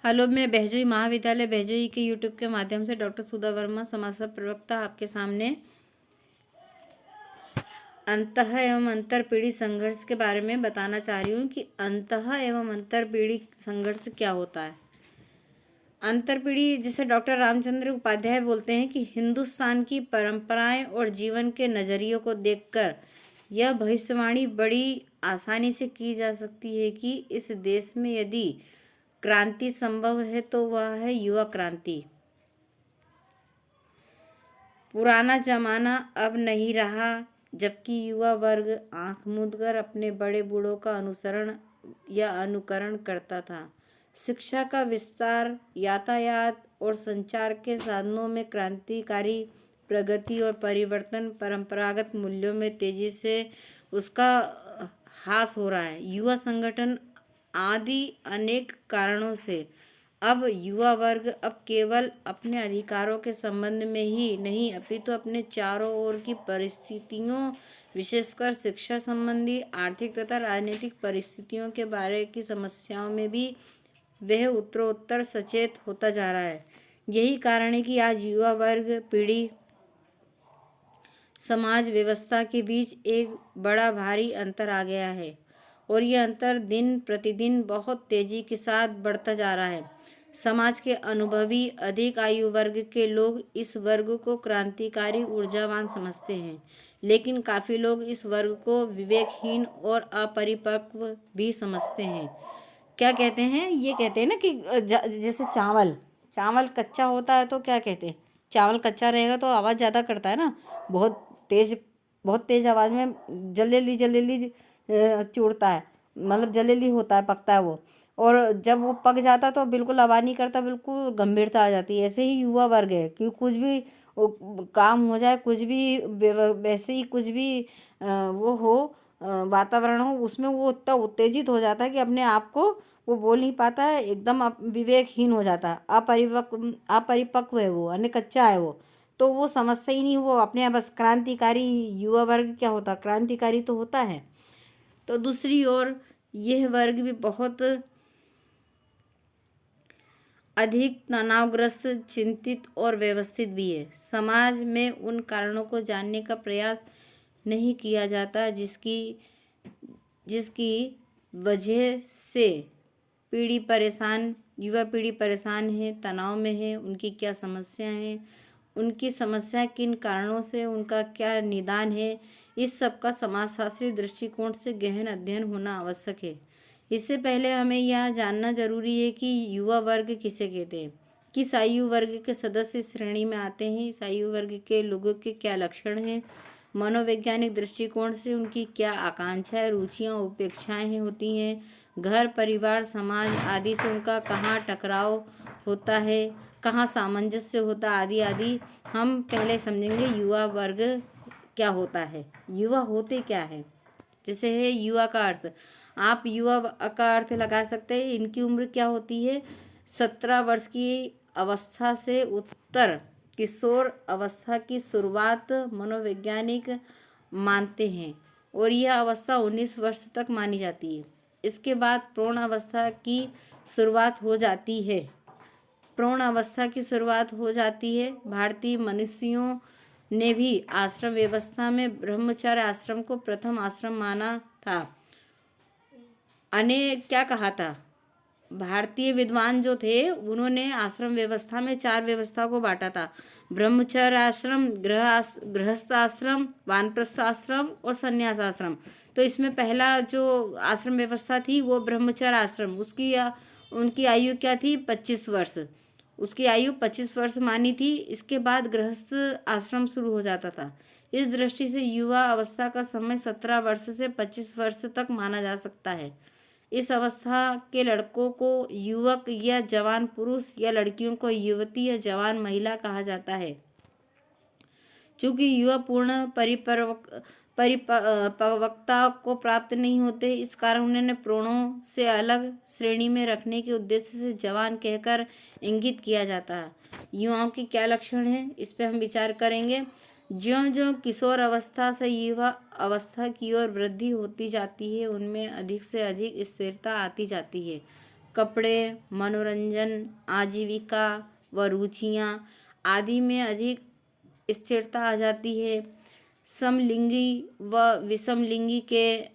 Hello, मैं बहजोई महाविद्यालय बहजोई के यूट्यूब के माध्यम से डॉक्टर सुधा वर्मा समाजसेवा प्रवक्ता आपके सामने अंतः एवं अंतर पीढ़ी संघर्ष के बारे में बताना चाह रही हूँ कि अंतः एवं अंतर पीढ़ी संघर्ष क्या होता है। अंतर पीढ़ी जिसे डॉक्टर रामचंद्र उपाध्याय बोलते हैं कि हिंदुस्तान की परंपराएं और जीवन के नज़रियों को देखकर यह भविष्यवाणी बड़ी आसानी से की जा सकती है कि इस देश में यदि क्रांति संभव है तो वह है युवा क्रांति। पुराना जमाना अब नहीं रहा जबकि युवा वर्ग आंख मूंदकर अपने बड़े बूढ़ों का अनुसरण या अनुकरण करता था। शिक्षा का विस्तार, यातायात और संचार के साधनों में क्रांतिकारी प्रगति और परिवर्तन, परंपरागत मूल्यों में तेजी से उसका ह्रास हो रहा है। युवा संगठन आदि अनेक कारणों से अब युवा वर्ग अब केवल अपने अधिकारों के संबंध में ही नहीं अपितु अपने चारों ओर की परिस्थितियों, विशेषकर शिक्षा संबंधी, आर्थिक तथा राजनीतिक परिस्थितियों के बारे की समस्याओं में भी वह उत्तरोत्तर सचेत होता जा रहा है। यही कारण है कि आज युवा वर्ग पीढ़ी समाज व्यवस्था के बीच एक बड़ा भारी अंतर आ गया है और यह अंतर दिन प्रतिदिन बहुत तेजी के साथ बढ़ता जा रहा है। समाज के अनुभवी अधिक आयु वर्ग के लोग इस वर्ग को क्रांतिकारी ऊर्जावान समझते हैं, लेकिन काफ़ी लोग इस वर्ग को विवेकहीन और अपरिपक्व भी समझते हैं। क्या कहते हैं? ये कहते हैं ना कि जैसे चावल चावल कच्चा होता है तो क्या कहते हैं, चावल कच्चा रहेगा तो आवाज़ ज़्यादा करता है ना, बहुत तेज़ आवाज़ में जल्दी चूड़ता है, मतलब जल्दी होता है, पकता है वो। और जब वो पक जाता तो बिल्कुल आवाज़ नहीं करता, बिल्कुल गंभीरता आ जाती है। ऐसे ही युवा वर्ग है कि कुछ भी काम हो जाए, कुछ भी वैसे ही कुछ भी वो हो, वातावरण हो, उसमें वो इतना उत्तेजित हो जाता है कि अपने आप को वो बोल नहीं पाता है, एकदम विवेकहीन हो जाता है, अपरिपक्व है वो, यानी कच्चा है वो। तो वो समझता ही नहीं, वो अपने आप बस क्रांतिकारी युवा वर्ग क्या होता, क्रांतिकारी तो होता है। तो दूसरी ओर यह वर्ग भी बहुत अधिक तनावग्रस्त, चिंतित और व्यवस्थित भी है। समाज में उन कारणों को जानने का प्रयास नहीं किया जाता जिसकी वजह से युवा पीढ़ी परेशान है, तनाव में है। उनकी क्या समस्या है, उनकी समस्या किन कारणों से, उनका क्या निदान है, इस सब का समाजशास्त्री दृष्टिकोण से गहन अध्ययन होना आवश्यक है। इससे पहले हमें यह जानना जरूरी है कि युवा वर्ग किसे कहते हैं, किस आयु वर्ग के सदस्य इस श्रेणी में आते हैं, इस आयु वर्ग के लोगों के क्या लक्षण हैं, मनोवैज्ञानिक दृष्टिकोण से उनकी क्या आकांक्षाएं, रुचियां, उपेक्षाएं होती हैं, घर, परिवार, समाज आदि से उनका कहाँ टकराव होता है, कहाँ सामंजस्य होता, आदि आदि हम पहले समझेंगे। युवा वर्ग क्या होता है, युवा होते क्या है। जैसे है युवा का अर्थ, आप युवा का अर्थ लगा सकते हैं, इनकी उम्र क्या होती है, 17 वर्ष की अवस्था से उत्तर किशोर अवस्था की शुरुआत मनोवैज्ञानिक मानते हैं और यह अवस्था 19 वर्ष तक मानी जाती है। इसके बाद प्रौढ़ अवस्था की शुरुआत हो जाती है। भारतीय मनुष्यों ने भी आश्रम व्यवस्था में ब्रह्मचर्य आश्रम को प्रथम आश्रम माना था। क्या कहा था, भारतीय विद्वान जो थे उन्होंने आश्रम व्यवस्था में 4 व्यवस्था को बांटा था, ब्रह्मचर्य आश्रम, गृहस्थ आश्रम, वानप्रस्थ आश्रम और संन्यास आश्रम। तो इसमें पहला जो आश्रम व्यवस्था थी वो ब्रह्मचर्य आश्रम, उनकी आयु क्या थी, 25 वर्ष, उसकी आयु 25 वर्ष मानी थी। इसके बाद गृहस्थ आश्रम शुरू हो जाता था। इस दृष्टि से युवा अवस्था का समय 17 वर्ष से 25 वर्ष तक माना जा सकता है। इस अवस्था के लड़कों को युवक या जवान पुरुष या लड़कियों को युवती या जवान महिला कहा जाता है। चूँकि युवा पूर्ण परिपक्वता को प्राप्त नहीं होते, इस कारण उन्हें प्रौढ़ों से अलग श्रेणी में रखने के उद्देश्य से जवान कहकर इंगित किया जाता है। युवाओं के क्या लक्षण हैं, इस पर हम विचार करेंगे। ज्यों-ज्यों किशोर अवस्था से युवा अवस्था की ओर वृद्धि होती जाती है, उनमें अधिक से अधिक स्थिरता आती जाती है। कपड़े, मनोरंजन, आजीविका व रुचियाँ आदि में अधिक स्थिरता आ जाती है। समलिंगी व विषमलिंगी के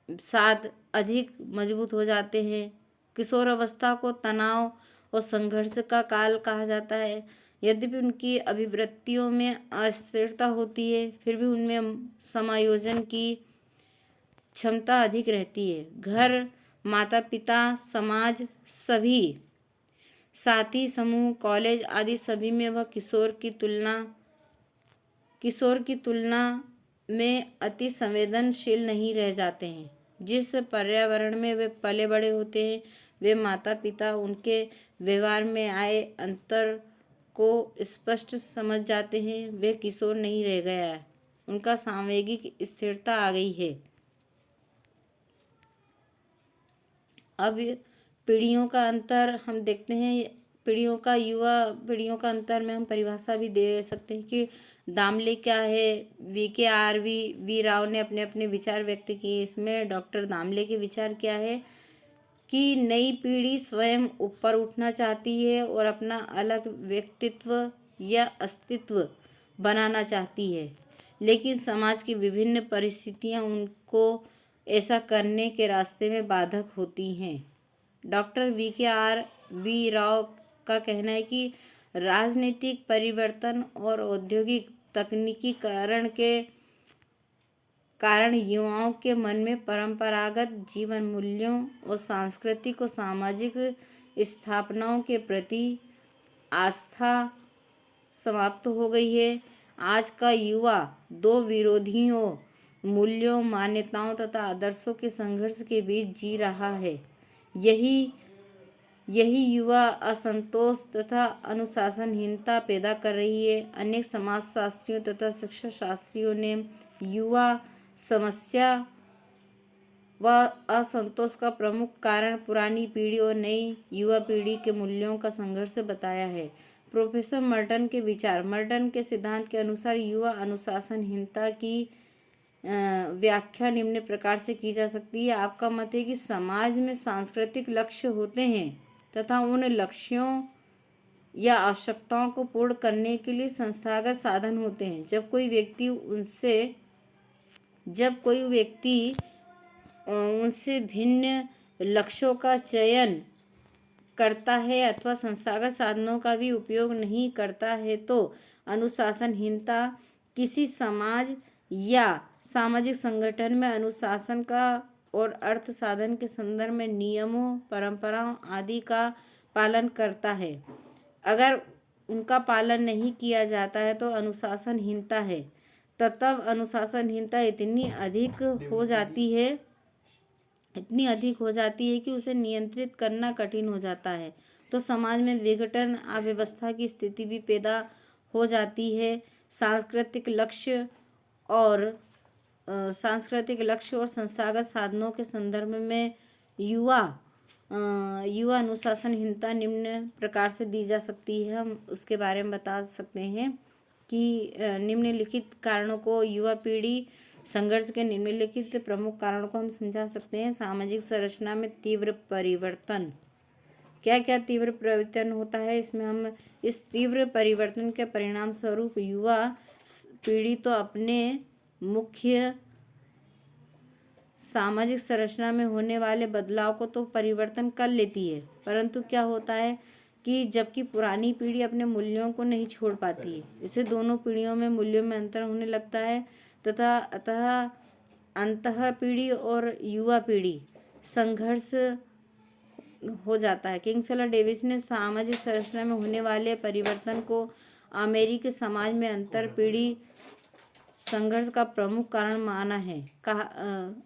साथ अधिक मजबूत हो जाते हैं। किशोर अवस्था को तनाव और संघर्ष का काल कहा जाता है। यद्यपि उनकी अभिवृत्तियों में अस्थिरता होती है, फिर भी उनमें समायोजन की क्षमता अधिक रहती है। घर, माता पिता, समाज, सभी साथी समूह, कॉलेज आदि सभी में वह किशोर की तुलना में अति संवेदनशील नहीं रह जाते हैं। जिस पर्यावरण में वे पले बड़े होते हैं, वे माता पिता उनके व्यवहार में आए अंतर को स्पष्ट समझ जाते हैं। वे किशोर नहीं रह गया है, उनका सामयिक स्थिरता आ गई है। अब पीढ़ियों का अंतर हम देखते हैं। पीढ़ियों का युवा पीढ़ियों का अंतर में हम परिभाषा भी दे सकते हैं कि दामले क्या है। वी राव ने अपने अपने विचार व्यक्त किए। इसमें डॉक्टर दामले के विचार क्या है कि नई पीढ़ी स्वयं ऊपर उठना चाहती है और अपना अलग व्यक्तित्व या अस्तित्व बनाना चाहती है, लेकिन समाज की विभिन्न परिस्थितियां उनको ऐसा करने के रास्ते में बाधक होती हैं। डॉक्टर वी राव का कहना है कि राजनीतिक परिवर्तन और औद्योगिक तकनीकीकरण के कारण युवाओं के मन में परंपरागत जीवन मूल्यों और सांस्कृतिक और सामाजिक स्थापनाओं के प्रति आस्था समाप्त हो गई है। आज का युवा दो विरोधियों मूल्यों, मान्यताओं तथा आदर्शों के संघर्ष के बीच जी रहा है। यही युवा असंतोष तथा अनुशासनहीनता पैदा कर रही है। अनेक समाजशास्त्रियों तथा शिक्षा शास्त्रियों ने युवा समस्या व असंतोष का प्रमुख कारण पुरानी पीढ़ी और नई युवा पीढ़ी के मूल्यों का संघर्ष बताया है। प्रोफेसर मर्टन के विचार। मर्टन के सिद्धांत के अनुसार युवा अनुशासनहीनता की व्याख्या निम्न प्रकार से की जा सकती है। आपका मत है कि समाज में सांस्कृतिक लक्ष्य होते हैं तथा उन लक्ष्यों या आवश्यकताओं को पूर्ण करने के लिए संस्थागत साधन होते हैं। जब कोई व्यक्ति उनसे भिन्न लक्ष्यों का चयन करता है अथवा संस्थागत साधनों का भी उपयोग नहीं करता है, तो अनुशासनहीनता किसी समाज या सामाजिक संगठन में अनुशासन का और अर्थ साधन के संदर्भ में नियमों, परंपराओं आदि का पालन करता है। अगर उनका पालन नहीं किया जाता है तो अनुशासनहीनता है। तब अनुशासनहीनता इतनी अधिक हो जाती है कि उसे नियंत्रित करना कठिन हो जाता है। तो समाज में विघटन, अव्यवस्था की स्थिति भी पैदा हो जाती है। सांस्कृतिक लक्ष्य और संस्थागत साधनों के संदर्भ में युवा अनुशासनहीनता निम्न प्रकार से दी जा सकती है। हम उसके बारे में बता सकते हैं कि निम्नलिखित कारणों को युवा पीढ़ी संघर्ष के निम्नलिखित प्रमुख कारणों को हम समझा सकते हैं। सामाजिक संरचना में तीव्र परिवर्तन। क्या क्या तीव्र परिवर्तन होता है? इसमें हम इस तीव्र परिवर्तन के परिणाम स्वरूप युवा पीढ़ी तो अपने मुख्य सामाजिक संरचना में होने वाले बदलाव को तो परिवर्तन कर लेती है, परंतु क्या होता है कि जबकि पुरानी पीढ़ी अपने मूल्यों को नहीं छोड़ पाती है, इससे दोनों पीढ़ियों में मूल्यों में अंतर होने लगता है तथा अतः अंतः पीढ़ी और युवा पीढ़ी संघर्ष हो जाता है। किंगस्लर डेविस ने सामाजिक संरचना में होने वाले परिवर्तन को अमेरिकी समाज में अंतर पीढ़ी संघर्ष का प्रमुख कारण माना है।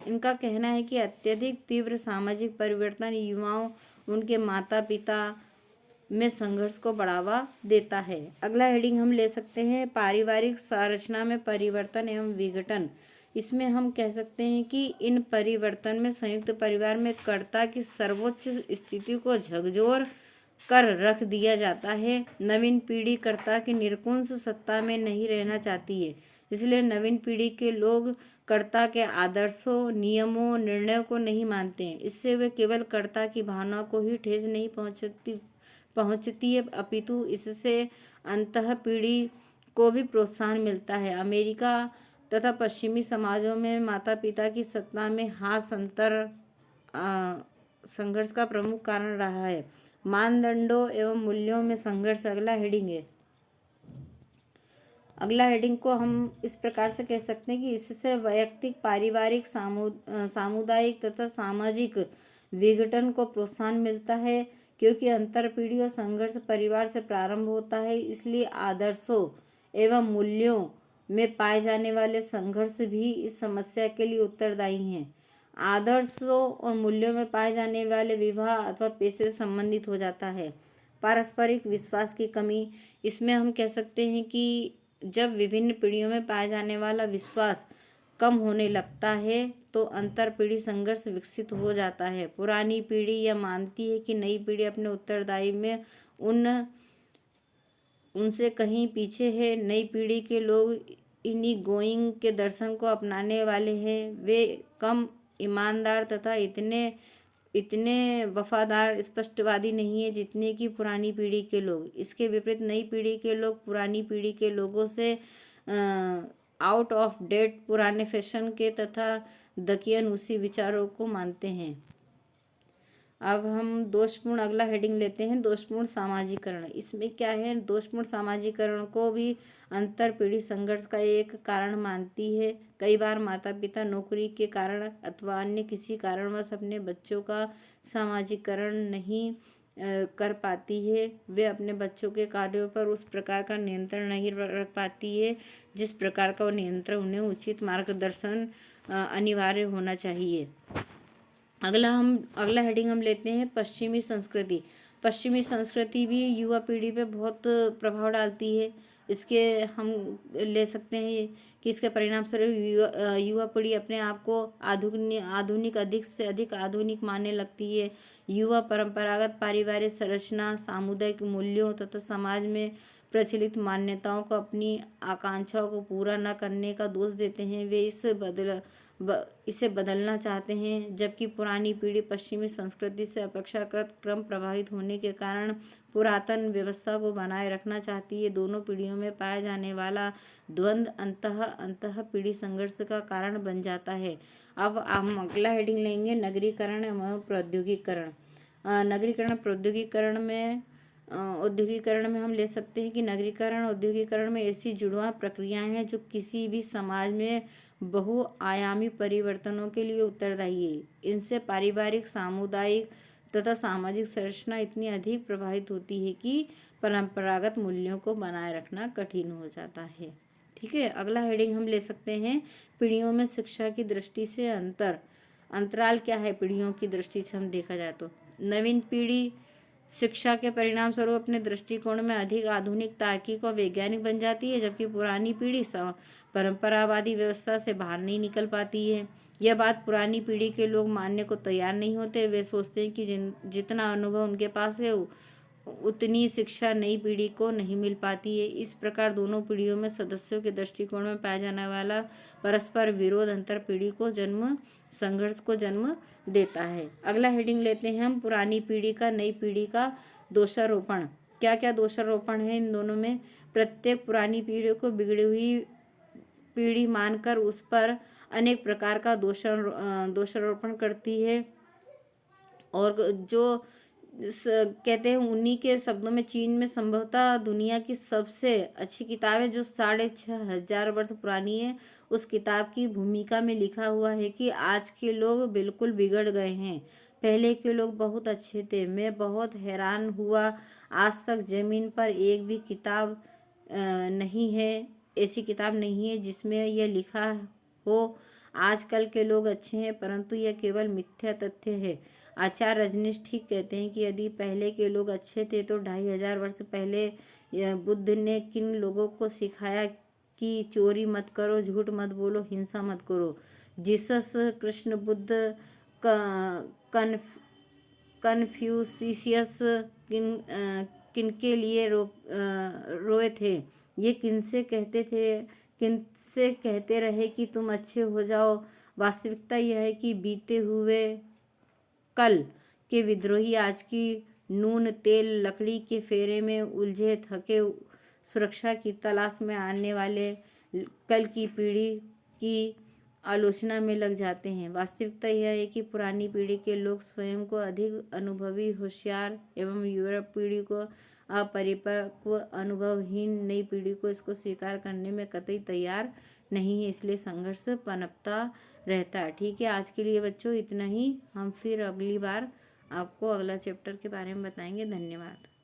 इनका कहना है कि अत्यधिक तीव्र सामाजिक परिवर्तन युवाओं उनके माता पिता में संघर्ष को बढ़ावा देता है। अगला हेडिंग हम ले सकते हैं पारिवारिक संरचना में परिवर्तन एवं विघटन। इसमें हम कह सकते हैं कि इन परिवर्तन में संयुक्त परिवार में कर्ता की सर्वोच्च स्थिति को झकझोर कर रख दिया जाता है। नवीन पीढ़ी कर्ता की निरंकुश सत्ता में नहीं रहना चाहती है। इसलिए नवीन पीढ़ी के लोग कर्ता के आदर्शों, नियमों, निर्णयों को नहीं मानते हैं। इससे वे केवल कर्ता की भावना को ही ठेस नहीं पहुंचती है, अपितु इससे अंतः पीढ़ी को भी प्रोत्साहन मिलता है। अमेरिका तथा पश्चिमी समाजों में माता पिता की सत्ता में हास अंतर संघर्ष का प्रमुख कारण रहा है। मानदंडों एवं मूल्यों में संघर्ष अगला हेडिंग है। अगला हेडिंग को हम इस प्रकार से कह सकते हैं कि इससे वैयक्तिक, पारिवारिक, सामुदायिक तथा सामाजिक विघटन को प्रोत्साहन मिलता है, क्योंकि अंतर पीढ़ी और संघर्ष परिवार से प्रारंभ होता है। इसलिए आदर्शों एवं मूल्यों में पाए जाने वाले संघर्ष भी इस समस्या के लिए उत्तरदायी हैं। आदर्शों और मूल्यों में पाए जाने वाले विवाह अथवा पेशे से संबंधित हो जाता है। पारस्परिक विश्वास की कमी, इसमें हम कह सकते हैं कि जब विभिन्न पीढ़ियों में पाया जाने वाला विश्वास कम होने लगता है तो अंतर पीढ़ी संघर्ष विकसित हो जाता है। पुरानी पीढ़ी यह मानती है कि नई पीढ़ी अपने उत्तरदायी में उनसे कहीं पीछे है। नई पीढ़ी के लोग इन्हीं गोइंग के दर्शन को अपनाने वाले हैं। वे कम ईमानदार तथा इतने वफादार, स्पष्टवादी नहीं है जितने कि पुरानी पीढ़ी के लोग। इसके विपरीत नई पीढ़ी के लोग पुरानी पीढ़ी के लोगों से आउट ऑफ डेट, पुराने फैशन के तथा दकियानूसी विचारों को मानते हैं। अब हम दोषपूर्ण अगला हेडिंग लेते हैं, दोषपूर्ण सामाजिकरण। इसमें क्या है, दोषपूर्ण सामाजिकरण को भी अंतर पीढ़ी संघर्ष का एक कारण मानती है। कई बार माता पिता नौकरी के कारण अथवा अन्य किसी कारणवश अपने बच्चों का सामाजिकरण नहीं कर पाती है। वे अपने बच्चों के कार्यों पर उस प्रकार का नियंत्रण नहीं रख पाती है जिस प्रकार का वो नियंत्रण उन्हें उचित मार्गदर्शन अनिवार्य होना चाहिए। अगला हेडिंग हम लेते हैं, पश्चिमी संस्कृति। पश्चिमी संस्कृति भी युवा पीढ़ी पे बहुत प्रभाव डालती है। इसके हम ले सकते हैं कि इसके परिणाम स्वरूप युवा पीढ़ी अपने आप को आधुनिक अधिक से अधिक आधुनिक मानने लगती है। युवा परंपरागत पारिवारिक संरचना, सामुदायिक मूल्यों तथा समाज में प्रचलित मान्यताओं को अपनी आकांक्षाओं को पूरा न करने का दोष देते हैं। वे इसे बदलना चाहते हैं, जबकि पुरानी पीढ़ी पश्चिमी संस्कृति से अपेक्षाकृत क्रम प्रभावित होने के कारण पुरातन व्यवस्था को बनाए रखना चाहती है। दोनों पीढ़ियों में पाया जाने वाला द्वंद्व अंतः पीढ़ी संघर्ष का कारण बन जाता है। अब हम अगला हेडिंग लेंगे, नगरीकरण एवं प्रौद्योगिकीकरण। नगरीकरण प्रौद्योगिकीकरण में औद्योगिकरण में हम ले सकते हैं कि नगरीकरण औद्योगिकरण में ऐसी जुड़वां प्रक्रियाएं हैं जो किसी भी समाज में बहुआयामी परिवर्तनों के लिए उत्तरदायी है। इनसे पारिवारिक, सामुदायिक तथा सामाजिक संरचना इतनी अधिक प्रभावित होती है कि परंपरागत मूल्यों को बनाए रखना कठिन हो जाता है। ठीक है, अगला हेडिंग हम ले सकते हैं, पीढ़ियों में शिक्षा की दृष्टि से अंतराल क्या है। पीढ़ियों की दृष्टि से हम देखा जाए तो नवीन पीढ़ी शिक्षा के परिणाम स्वरूप अपने दृष्टिकोण में अधिक आधुनिक, तार्किक और वैज्ञानिक बन जाती है, जबकि पुरानी पीढ़ी परंपरावादी व्यवस्था से बाहर नहीं निकल पाती है। यह बात पुरानी पीढ़ी के लोग मानने को तैयार नहीं होते। वे सोचते हैं कि जितना अनुभव उनके पास है उतनी शिक्षा नई पीढ़ी को नहीं मिल पाती है। इस प्रकार दोनों पीढ़ियों में सदस्यों के दृष्टिकोण में पाया जाने वाला परस्पर विरोध अंतर पीढ़ी को संघर्ष को जन्म देता है। अगला हेडिंग लेते हैं हम, पुरानी पीढ़ी का नई पीढ़ी का दोषारोपण। क्या क्या दोषारोपण है इन दोनों में। प्रत्येक पुरानी पीढ़ी को बिगड़ी हुई पीढ़ी मानकर उस पर अनेक प्रकार का दोषारोपण करती है, और जो कहते हैं उन्हीं के शब्दों में, चीन में संभवतः दुनिया की सबसे अच्छी किताब है जो 6500 वर्ष पुरानी है। उस किताब की भूमिका में लिखा हुआ है कि आज के लोग बिल्कुल बिगड़ गए हैं, पहले के लोग बहुत अच्छे थे। मैं बहुत हैरान हुआ, आज तक जमीन पर एक भी किताब नहीं है, ऐसी किताब नहीं है जिसमें यह लिखा हो आजकल के लोग अच्छे हैं, परंतु यह केवल मिथ्या तथ्य है। आचार्य रजनीश ठीक कहते हैं कि यदि पहले के लोग अच्छे थे तो 2500 वर्ष पहले बुद्ध ने किन लोगों को सिखाया कि चोरी मत करो, झूठ मत बोलो, हिंसा मत करो। जीसस, कृष्ण, बुद्ध, कन्फ्यूशियस किनके लिए रोए थे, ये किनसे से कहते रहे कि तुम अच्छे हो जाओ। वास्तविकता यह है कि बीते हुए कल के विद्रोही आज की नून तेल लकड़ी के फेरे में उलझे थके सुरक्षा की तलाश में आने वाले कल की पीढ़ी की आलोचना में लग जाते हैं। वास्तविकता यह है कि पुरानी पीढ़ी के लोग स्वयं को अधिक अनुभवी, होशियार एवं युवा पीढ़ी को अपरिपक्व, अनुभवहीन नई पीढ़ी को इसको स्वीकार करने में कतई तैयार नहीं है। इसलिए संघर्ष पनपता रहता है। ठीक है, आज के लिए बच्चों इतना ही। हम फिर अगली बार आपको अगला चैप्टर के बारे में बताएंगे। धन्यवाद।